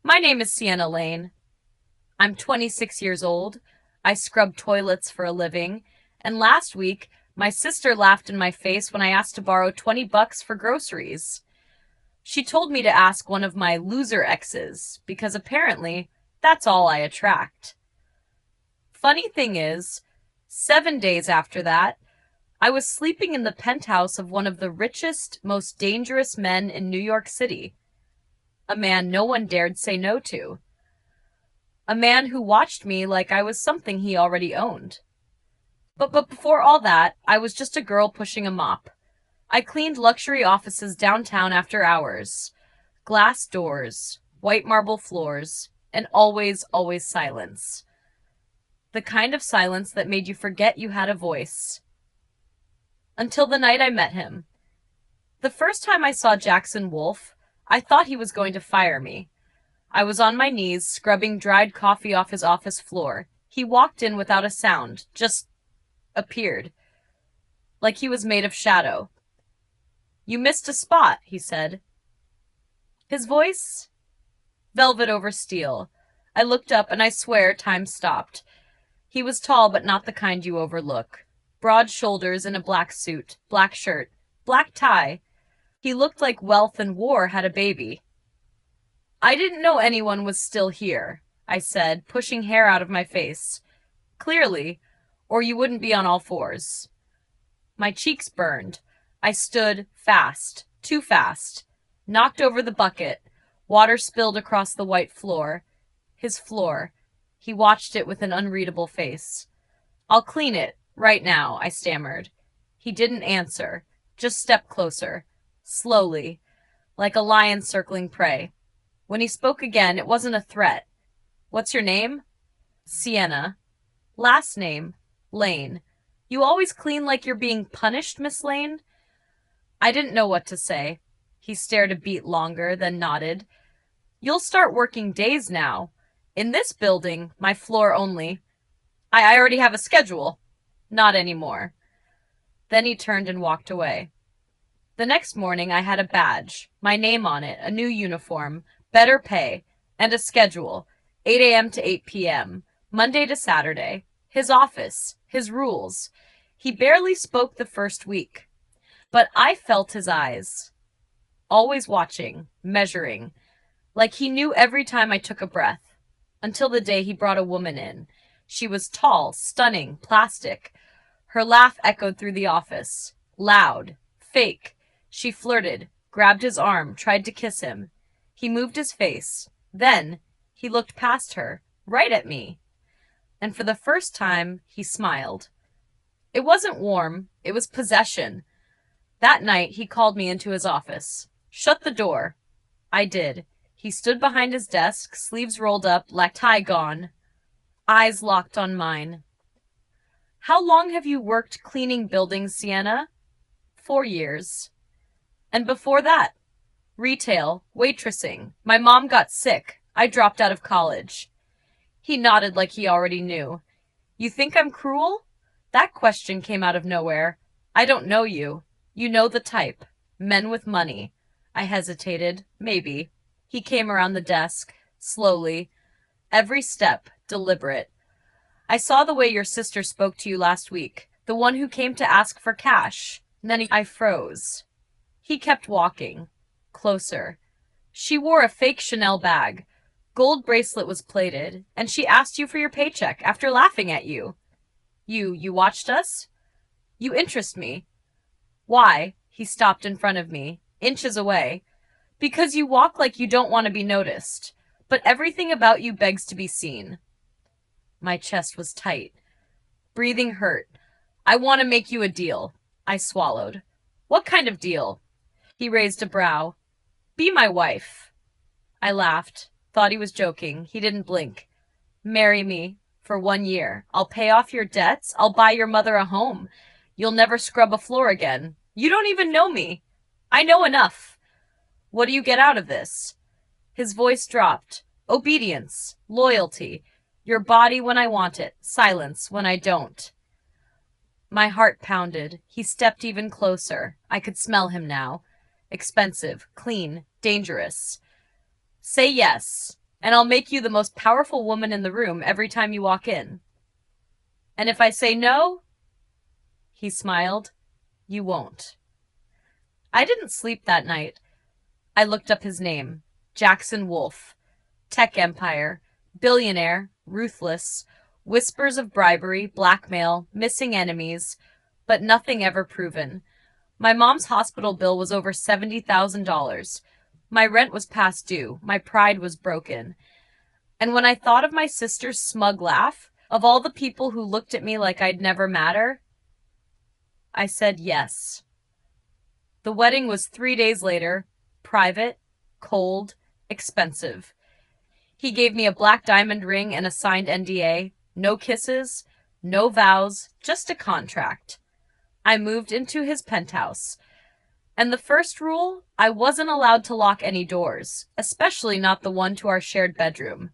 My name is Sienna Lane. I'm 26 years old. I scrub toilets for a living. And last week, my sister laughed in my face when I asked to borrow 20 bucks for groceries. She told me to ask one of my loser exes, because apparently that's all I attract. Funny thing is, 7 days after that, I was sleeping in the penthouse of one of the richest, most dangerous men in New York City. A man no one dared say no to. A man who watched me like I was something he already owned. But before all that, I was just a girl pushing a mop. I cleaned luxury offices downtown after hours. Glass doors, white marble floors, and always, always silence. The kind of silence that made you forget you had a voice. Until the night I met him. The first time I saw Jackson Wolfe, I thought he was going to fire me. I was on my knees, scrubbing dried coffee off his office floor. He walked in without a sound, just appeared, like he was made of shadow. "You missed a spot," he said. His voice? Velvet over steel. I looked up and I swear time stopped. He was tall but not the kind you overlook. Broad shoulders in a black suit, black shirt, black tie. He looked like wealth and war had a baby. "I didn't know anyone was still here," I said, pushing hair out of my face. "Clearly, or you wouldn't be on all fours." My cheeks burned. I stood fast, too fast, knocked over the bucket. Water spilled across the white floor. His floor. He watched it with an unreadable face. "I'll clean it, right now," I stammered. He didn't answer, just stepped closer, slowly, like a lion circling prey. When he spoke again, it wasn't a threat. "What's your name?" "Sienna." "Last name?" "Lane." "You always clean like you're being punished, Miss Lane?" I didn't know what to say. He stared a beat longer, then nodded. "You'll start working days now. In this building, my floor only. I already have a schedule." "Not anymore." Then he turned and walked away. The next morning I had a badge, my name on it, a new uniform, better pay, and a schedule, 8 a.m. to 8 p.m., Monday to Saturday. His office, his rules. He barely spoke the first week. But I felt his eyes. Always watching, measuring, like he knew every time I took a breath. Until the day he brought a woman in. She was tall, stunning, plastic. Her laugh echoed through the office. Loud, fake. She flirted, grabbed his arm, tried to kiss him. He moved his face. Then he looked past her, right at me. And for the first time, he smiled. It wasn't warm, it was possession. That night, he called me into his office. "Shut the door." I did. He stood behind his desk, sleeves rolled up, tie gone. Eyes locked on mine. "How long have you worked cleaning buildings, Sienna?" 4 years. "And before that?" "Retail, waitressing. My mom got sick. I dropped out of college." He nodded like he already knew. "You think I'm cruel?" That question came out of nowhere. "I don't know you. You know the type. Men with money." I hesitated. Maybe. He came around the desk, slowly. Every step, deliberate. "I saw the way your sister spoke to you last week. The one who came to ask for cash." Then I froze. He kept walking. Closer. "She wore a fake Chanel bag. Gold bracelet was plated, and she asked you for your paycheck after laughing at you." You watched us?" "You interest me." "Why?" He stopped in front of me, inches away. "Because you walk like you don't want to be noticed, but everything about you begs to be seen." My chest was tight. Breathing hurt. "I want to make you a deal." I swallowed. "What kind of deal?" He raised a brow. "Be my wife." I laughed. Thought he was joking. He didn't blink. "Marry me. For 1 year. I'll pay off your debts. I'll buy your mother a home. You'll never scrub a floor again. You don't even know me." "I know enough." "What do you get out of this?" His voice dropped. "Obedience. Loyalty. Your body when I want it. Silence when I don't." My heart pounded. He stepped even closer. I could smell him now. Expensive. Clean. Dangerous. "Say yes." and I'll make you the most powerful woman in the room every time you walk in. And if I say no, he smiled, you won't. I didn't sleep that night. I looked up his name. Jackson Wolf. Tech empire. Billionaire. Ruthless. Whispers of bribery, blackmail, missing enemies, but nothing ever proven. My mom's hospital bill was over $70,000. My rent was past due. My pride was broken. And when I thought of my sister's smug laugh, of all the people who looked at me like I'd never matter, I said yes. The wedding was 3 days later, private, cold, expensive. He gave me a black diamond ring and a signed NDA, no kisses, no vows, just a contract. I moved into his penthouse. And the first rule, I wasn't allowed to lock any doors, especially not the one to our shared bedroom.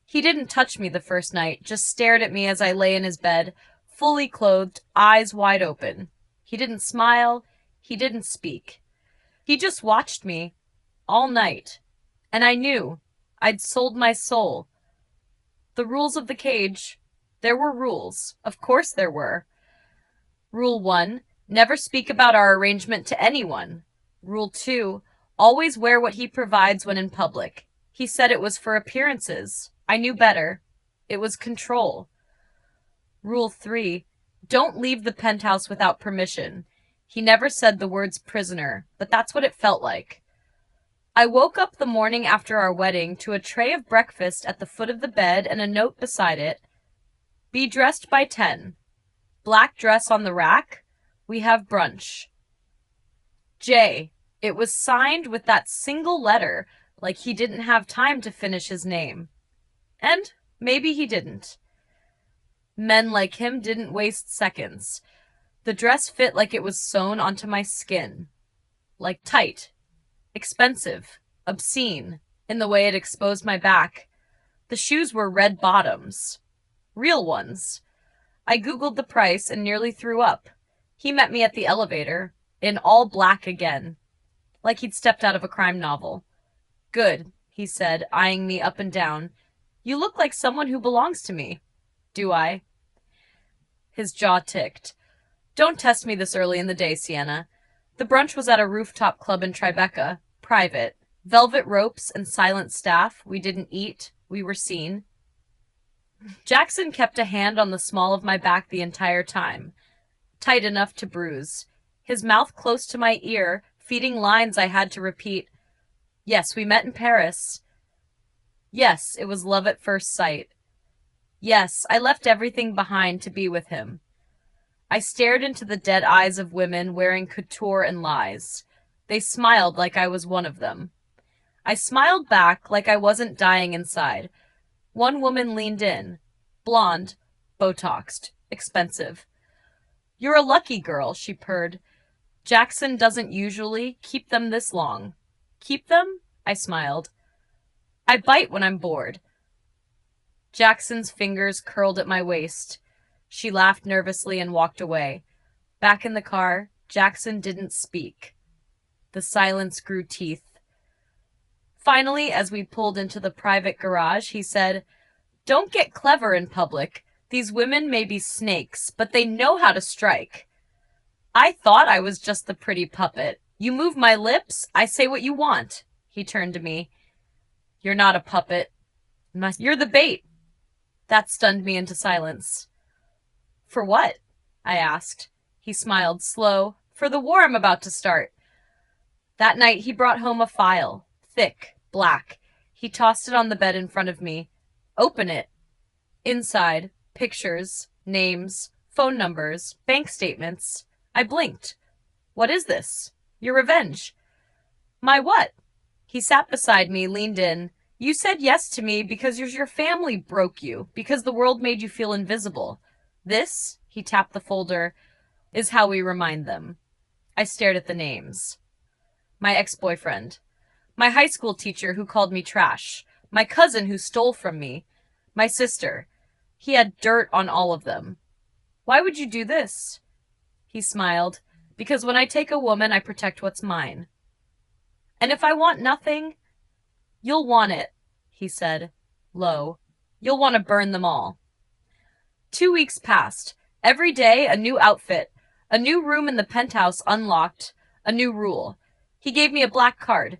He didn't touch me the first night, just stared at me as I lay in his bed, fully clothed, eyes wide open. He didn't smile. He didn't speak. He just watched me all night. And I knew I'd sold my soul. The rules of the cage. There were rules. Of course there were. Rule 1, never speak about our arrangement to anyone. Rule 2, always wear what he provides when in public. He said it was for appearances. I knew better. It was control. Rule 3, don't leave the penthouse without permission. He never said the words prisoner, but that's what it felt like. I woke up the morning after our wedding to a tray of breakfast at the foot of the bed and a note beside it. Be dressed by 10. Black dress on the rack. We have brunch. J. It was signed with that single letter, like he didn't have time to finish his name. And maybe he didn't. Men like him didn't waste seconds. The dress fit like it was sewn onto my skin. Like tight. Expensive. Obscene. In the way it exposed my back. The shoes were red bottoms. Real ones. I googled the price and nearly threw up. He met me at the elevator, in all black again. Like he'd stepped out of a crime novel. Good, he said, eyeing me up and down. You look like someone who belongs to me. Do I? His jaw ticked. Don't test me this early in the day, Sienna. The brunch was at a rooftop club in Tribeca, private. Velvet ropes and silent staff. We didn't eat. We were seen. Jackson kept a hand on the small of my back the entire time, tight enough to bruise. His mouth close to my ear, feeding lines I had to repeat. Yes, we met in Paris. Yes, it was love at first sight. Yes, I left everything behind to be with him. I stared into the dead eyes of women wearing couture and lies. They smiled like I was one of them. I smiled back like I wasn't dying inside. One woman leaned in. Blonde, Botoxed, expensive. You're a lucky girl, she purred. Jackson doesn't usually keep them this long. Keep them? I smiled. I bite when I'm bored. Jackson's fingers curled at my waist. She laughed nervously and walked away. Back in the car, Jackson didn't speak. The silence grew teeth. Finally, as we pulled into the private garage, he said, Don't get clever in public. These women may be snakes, but they know how to strike. I thought I was just the pretty puppet. You move my lips, I say what you want. He turned to me. You're not a puppet. You're the bait. That stunned me into silence. For what? I asked. He smiled, slow. For the war I'm about to start. That night he brought home a file. Thick, black. He tossed it on the bed in front of me. Open it. Inside, pictures, names, phone numbers, bank statements. I blinked. What is this? Your revenge. My what? He sat beside me, leaned in. You said yes to me because your family broke you, because the world made you feel invisible. This, he tapped the folder, is how we remind them. I stared at the names. My ex-boyfriend. My high school teacher who called me trash. My cousin who stole from me. My sister. He had dirt on all of them. Why would you do this? He smiled. Because when I take a woman, I protect what's mine. And if I want nothing, you'll want it. he said, low. You'll want to burn them all. 2 weeks passed. Every day, a new outfit, a new room in the penthouse unlocked, a new rule. He gave me a black card.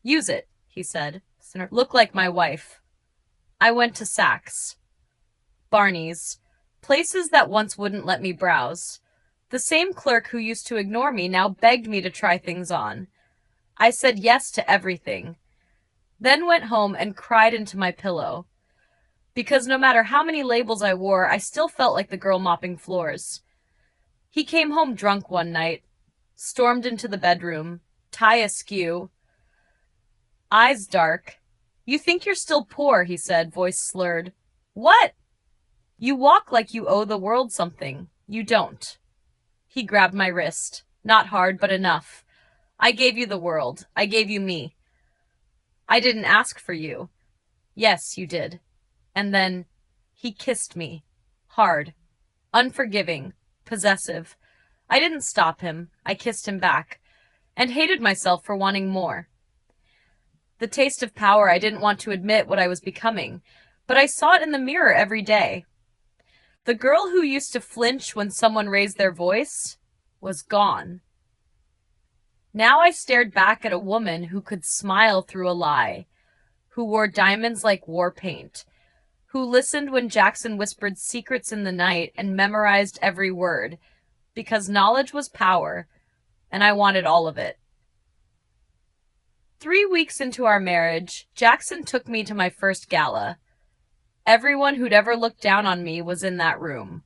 Use it, he said. Look like my wife. I went to Saks, Barney's, places that once wouldn't let me browse. The same clerk who used to ignore me now begged me to try things on. I said yes to everything, then went home and cried into my pillow. Because no matter how many labels I wore, I still felt like the girl mopping floors. He came home drunk one night, stormed into the bedroom, tie askew, eyes dark. You think you're still poor, he said, voice slurred. What? You walk like you owe the world something. You don't. He grabbed my wrist. Not hard, but enough. I gave you the world. I gave you me. I didn't ask for you. Yes, you did. And then he kissed me. Hard. Unforgiving. Possessive. I didn't stop him. I kissed him back. And hated myself for wanting more. The taste of power I didn't want to admit what I was becoming, but I saw it in the mirror every day. The girl who used to flinch when someone raised their voice was gone. Now I stared back at a woman who could smile through a lie, who wore diamonds like war paint, who listened when Jackson whispered secrets in the night and memorized every word, because knowledge was power, and I wanted all of it. 3 weeks into our marriage, Jackson took me to my first gala. Everyone who'd ever looked down on me was in that room.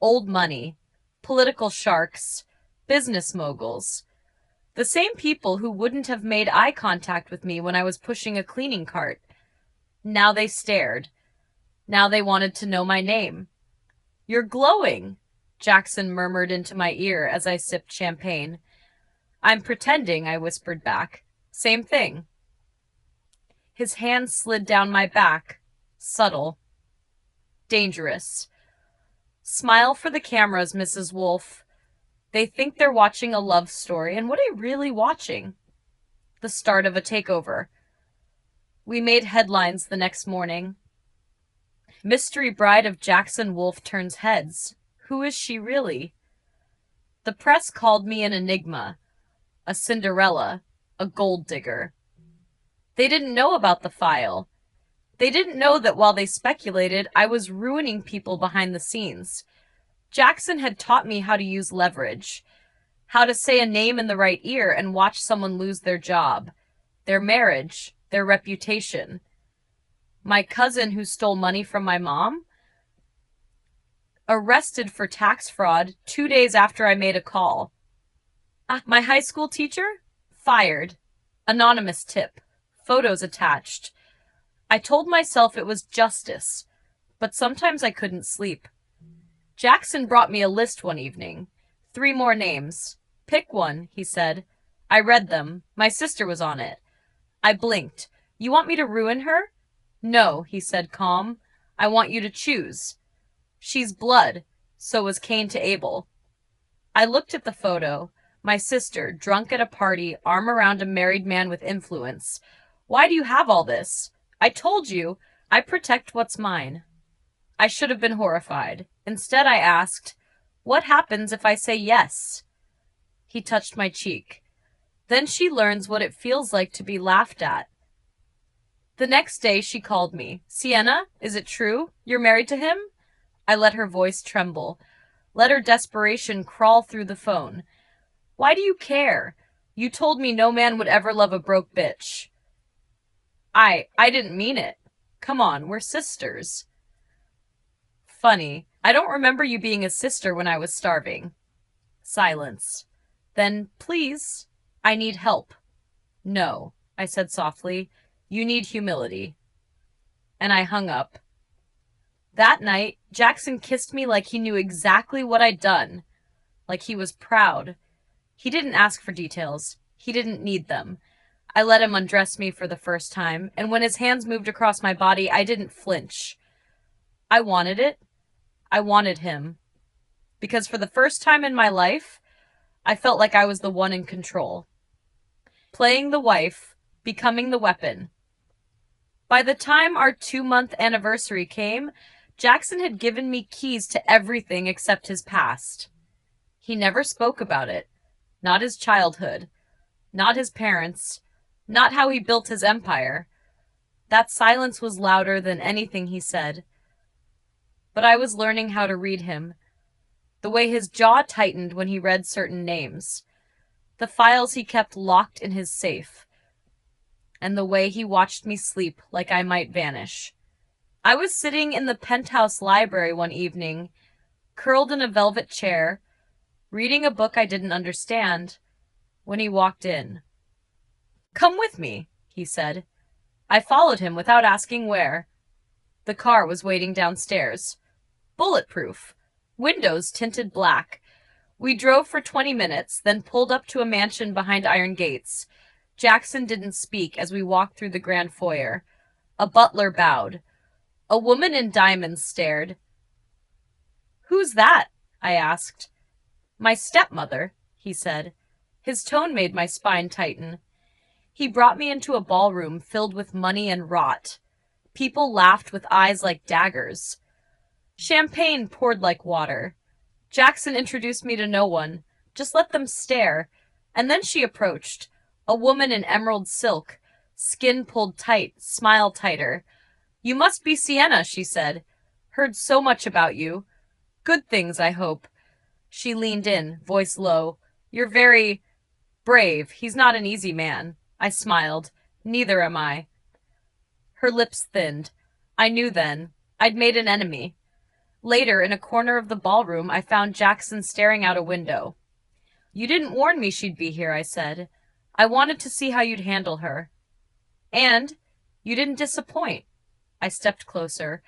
Old money, political sharks, business moguls. The same people who wouldn't have made eye contact with me when I was pushing a cleaning cart. Now they stared. Now they wanted to know my name. You're glowing, Jackson murmured into my ear as I sipped champagne. I'm pretending, I whispered back. Same thing. His hand slid down my back. Subtle. Dangerous. Smile for the cameras, Mrs. Wolfe. They think they're watching a love story, and what are you really watching? The start of a takeover. We made headlines the next morning. Mystery bride of Jackson Wolfe turns heads. Who is she really? The press called me an enigma, a Cinderella, a gold digger. They didn't know about the file. They didn't know that while they speculated, I was ruining people behind the scenes. Jackson had taught me how to use leverage, how to say a name in the right ear and watch someone lose their job, their marriage, their reputation. My cousin who stole money from my mom? Arrested for tax fraud 2 days after I made a call. My high school teacher? Fired. Anonymous tip. Photos attached. I told myself it was justice, but sometimes I couldn't sleep. Jackson brought me a list one evening. 3 more names. Pick one, he said. I read them. My sister was on it. I blinked. You want me to ruin her? No, he said, calm. I want you to choose. She's blood. So was Cain to Abel. I looked at the photo. My sister, drunk at a party, arm around a married man with influence. Why do you have all this? I told you, I protect what's mine. I should have been horrified. Instead, I asked, what happens if I say yes? He touched my cheek. Then she learns what it feels like to be laughed at. The next day, she called me. Sienna, is it true? You're married to him? I let her voice tremble. Let her desperation crawl through the phone. Why do you care? You told me no man would ever love a broke bitch. I didn't mean it. Come on, we're sisters. Funny. I don't remember you being a sister when I was starving. Silence. Then, please, I need help. No, I said softly. You need humility. And I hung up. That night, Jackson kissed me like he knew exactly what I'd done. Like he was proud. He didn't ask for details. He didn't need them. I let him undress me for the first time, and when his hands moved across my body, I didn't flinch. I wanted it. I wanted him. Because for the first time in my life, I felt like I was the one in control. Playing the wife, becoming the weapon. By the time our 2-month anniversary came, Jackson had given me keys to everything except his past. He never spoke about it. Not his childhood. Not his parents. Not how he built his empire. That silence was louder than anything he said. But I was learning how to read him. The way his jaw tightened when he read certain names. The files he kept locked in his safe. And the way he watched me sleep like I might vanish. I was sitting in the penthouse library one evening, curled in a velvet chair, reading a book I didn't understand, when he walked in. "Come with me," he said. I followed him without asking where. The car was waiting downstairs. Bulletproof. Windows tinted black. We drove for 20 minutes, then pulled up to a mansion behind iron gates. Jackson didn't speak as we walked through the grand foyer. A butler bowed. A woman in diamonds stared. "Who's that?" I asked. "My stepmother," he said. His tone made my spine tighten. He brought me into a ballroom filled with money and rot. People laughed with eyes like daggers. Champagne poured like water. Jackson introduced me to no one. Just let them stare. And then she approached. A woman in emerald silk. Skin pulled tight, smile tighter. "You must be Sienna," she said. "Heard so much about you. Good things, I hope." She leaned in, voice low. "You're very brave. He's not an easy man." I smiled. "Neither am I." Her lips thinned. I knew then. I'd made an enemy. Later, in a corner of the ballroom, I found Jackson staring out a window. "You didn't warn me she'd be here," I said. "I wanted to see how you'd handle her." "And you didn't disappoint." I stepped closer.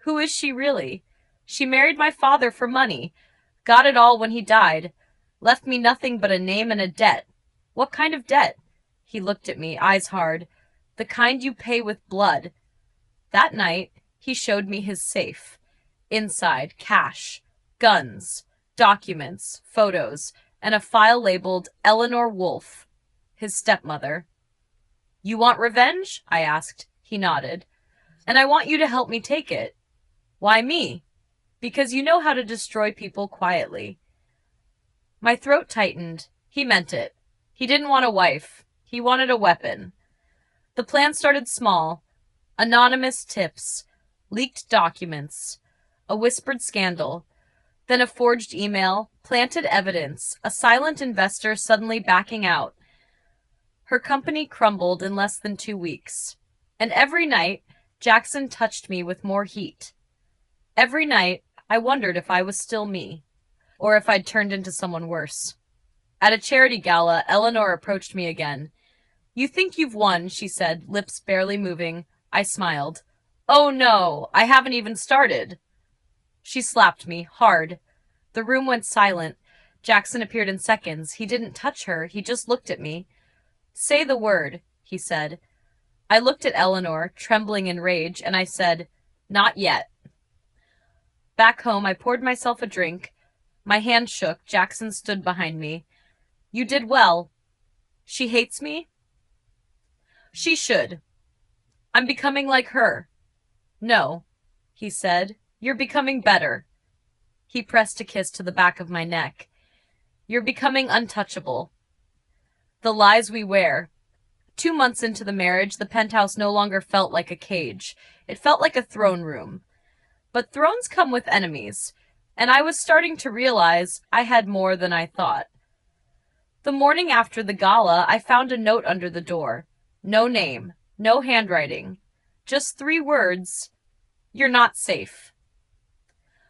"Who is she really? She married my father for money. Got it all when he died. Left me nothing but a name and a debt." "What kind of debt?" He looked at me, eyes hard. "The kind you pay with blood." That night, he showed me his safe. Inside, cash, guns, documents, photos, and a file labeled Eleanor Wolfe, his stepmother. "You want revenge?" I asked. He nodded. "And I want you to help me take it." "Why me?" "Because you know how to destroy people quietly." My throat tightened. He meant it. He didn't want a wife. He wanted a weapon. The plan started small. Anonymous tips, leaked documents, a whispered scandal, then a forged email, planted evidence, a silent investor suddenly backing out. Her company crumbled in less than 2 weeks. And every night, Jackson touched me with more heat. Every night, I wondered if I was still me, or if I'd turned into someone worse. At a charity gala, Eleanor approached me again. "You think you've won," she said, lips barely moving. I smiled. "Oh no, I haven't even started." She slapped me, hard. The room went silent. Jackson appeared in seconds. He didn't touch her, he just looked at me. "Say the word," he said. I looked at Eleanor, trembling in rage, and I said, "Not yet." Back home, I poured myself a drink. My hand shook. Jackson stood behind me. "You did well." "She hates me?" "She should. I'm becoming like her." "No," he said. "You're becoming better." He pressed a kiss to the back of my neck. "You're becoming untouchable." The lies we wear. 2 months into the marriage, the penthouse no longer felt like a cage. It felt like a throne room. But thrones come with enemies, and I was starting to realize I had more than I thought. The morning after the gala, I found a note under the door. No name, no handwriting, just 3 words, "You're not safe."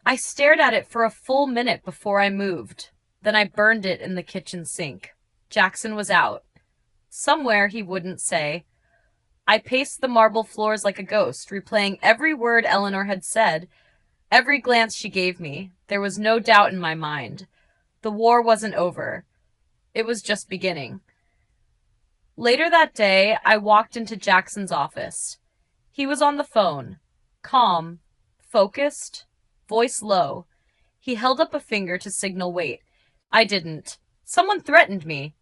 I stared at it for a full minute before I moved. Then I burned it in the kitchen sink. Jackson was out. Somewhere he wouldn't say. I paced the marble floors like a ghost, replaying every word Eleanor had said, every glance she gave me. There was no doubt in my mind. The war wasn't over. It was just beginning. Later that day, I walked into Jackson's office. He was on the phone, calm, focused, voice low. He held up a finger to signal wait. I didn't. "Someone threatened me."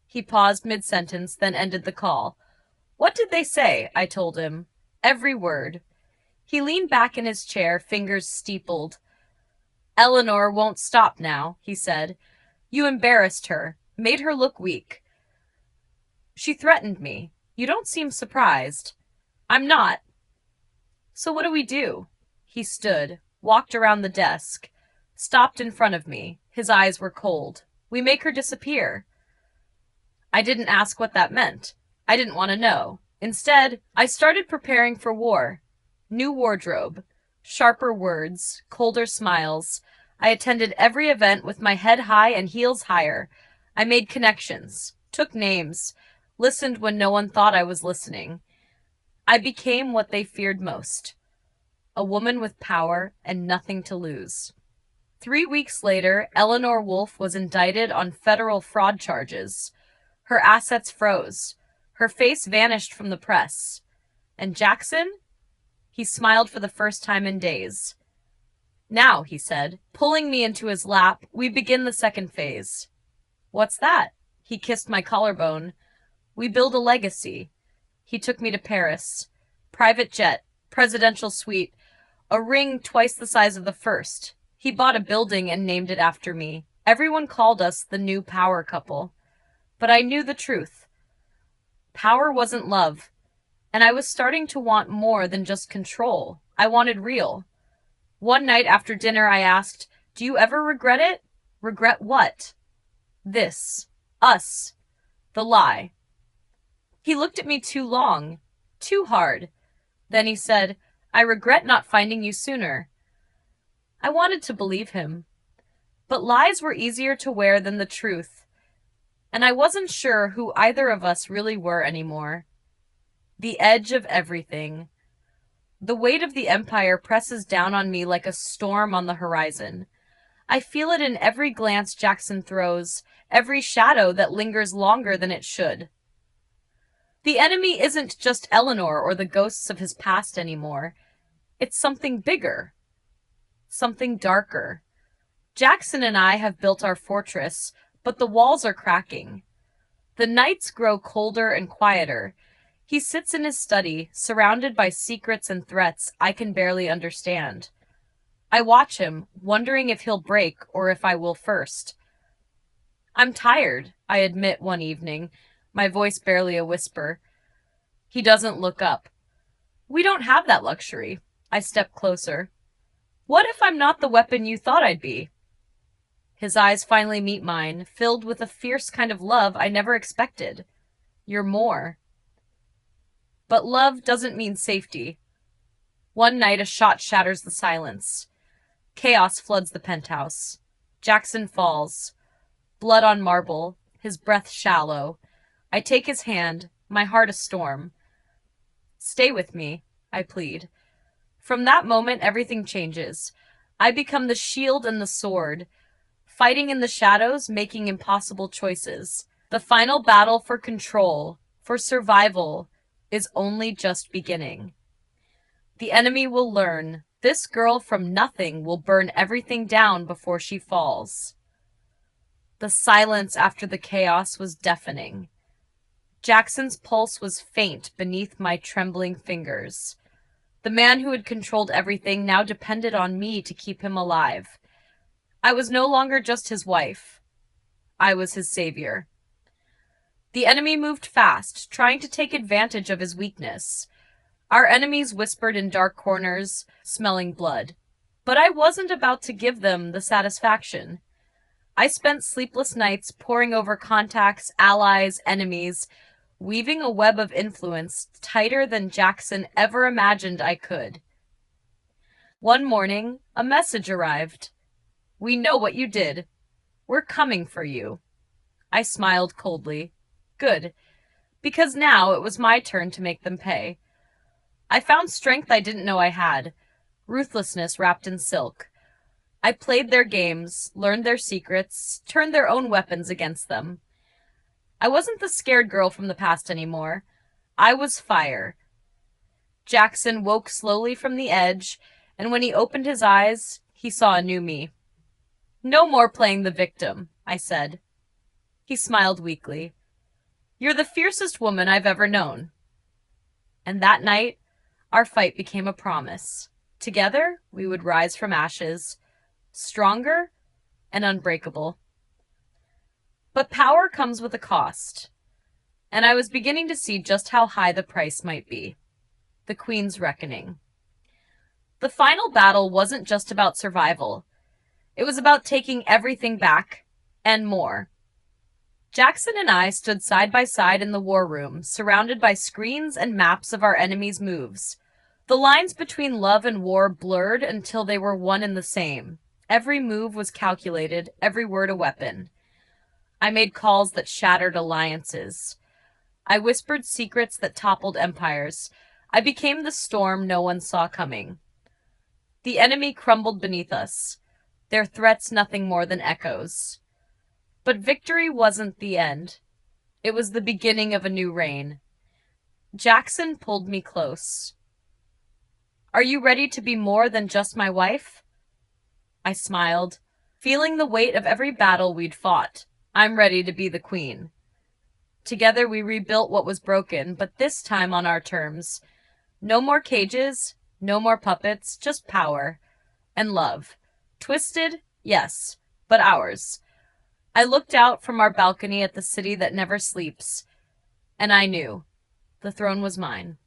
He paused mid-sentence, then ended the call. What did they say? I told him. Every word. He leaned back in his chair, fingers steepled. Eleanor won't stop now, he said. You embarrassed her, made her look weak. She threatened me. You don't seem surprised. I'm not. So what do we do? He stood, walked around the desk, stopped in front of me. His eyes were cold. We make her disappear. I didn't ask what that meant. I didn't want to know. Instead, I started preparing for war. New wardrobe, sharper words, colder smiles. I attended every event with my head high and heels higher. I made connections, took names, listened when no one thought I was listening. I became what they feared most, a woman with power and nothing to lose. 3 weeks later, Eleanor Wolfe was indicted on federal fraud charges. Her assets froze. Her face vanished from the press. And Jackson? He smiled for the first time in days. Now, he said, pulling me into his lap, we begin the second phase. What's that? He kissed my collarbone. We build a legacy. He took me to Paris. Private jet, presidential suite, a ring twice the size of the first. He bought a building and named it after me. Everyone called us the new power couple. But I knew the truth. Power wasn't love. And I was starting to want more than just control. I wanted real. One night after dinner, I asked, do you ever regret it? Regret what? This. Us. The lie. He looked at me too long. Too hard. Then he said, I regret not finding you sooner. I wanted to believe him. But lies were easier to wear than the truth. And I wasn't sure who either of us really were anymore. The edge of everything. The weight of the empire presses down on me like a storm on the horizon. I feel it in every glance Jackson throws, every shadow that lingers longer than it should. The enemy isn't just Eleanor or the ghosts of his past anymore. It's something bigger. Something darker. Jackson and I have built our fortress, but the walls are cracking. The nights grow colder and quieter. He sits in his study, surrounded by secrets and threats I can barely understand. I watch him, wondering if he'll break or if I will first. I'm tired, I admit one evening, my voice barely a whisper. He doesn't look up. We don't have that luxury. I step closer. What if I'm not the weapon you thought I'd be? His eyes finally meet mine, filled with a fierce kind of love I never expected. You're more. But love doesn't mean safety. One night, a shot shatters the silence. Chaos floods the penthouse. Jackson falls. Blood on marble, his breath shallow. I take his hand, my heart a storm. Stay with me, I plead. From that moment, everything changes. I become the shield and the sword, fighting in the shadows, making impossible choices. The final battle for control, for survival, is only just beginning. The enemy will learn. This girl from nothing will burn everything down before she falls. The silence after the chaos was deafening. Jackson's pulse was faint beneath my trembling fingers. The man who had controlled everything now depended on me to keep him alive. I was no longer just his wife. I was his savior. The enemy moved fast, trying to take advantage of his weakness. Our enemies whispered in dark corners, smelling blood. But I wasn't about to give them the satisfaction. I spent sleepless nights poring over contacts, allies, enemies, weaving a web of influence tighter than Jackson ever imagined I could. One morning, a message arrived. We know what you did. We're coming for you. I smiled coldly. Good, because now it was my turn to make them pay. I found strength I didn't know I had, ruthlessness wrapped in silk. I played their games, learned their secrets, turned their own weapons against them. I wasn't the scared girl from the past anymore. I was fire. Jackson woke slowly from the edge, and when he opened his eyes, he saw a new me. No more playing the victim, I said. He smiled weakly. You're the fiercest woman I've ever known. And that night, our fight became a promise. Together, we would rise from ashes, stronger and unbreakable. But power comes with a cost, and I was beginning to see just how high the price might be. The Queen's Reckoning. The final battle wasn't just about survival. It was about taking everything back, and more. Jackson and I stood side by side in the war room, surrounded by screens and maps of our enemies' moves. The lines between love and war blurred until they were one and the same. Every move was calculated, every word a weapon. I made calls that shattered alliances. I whispered secrets that toppled empires. I became the storm no one saw coming. The enemy crumbled beneath us, their threats nothing more than echoes. But victory wasn't the end. It was the beginning of a new reign. Jackson pulled me close. "Are you ready to be more than just my wife?" I smiled, feeling the weight of every battle we'd fought. "I'm ready to be the queen." Together we rebuilt what was broken, but this time on our terms. No more cages, no more puppets, just power and love. Twisted, yes, but ours. I looked out from our balcony at the city that never sleeps, and I knew the throne was mine.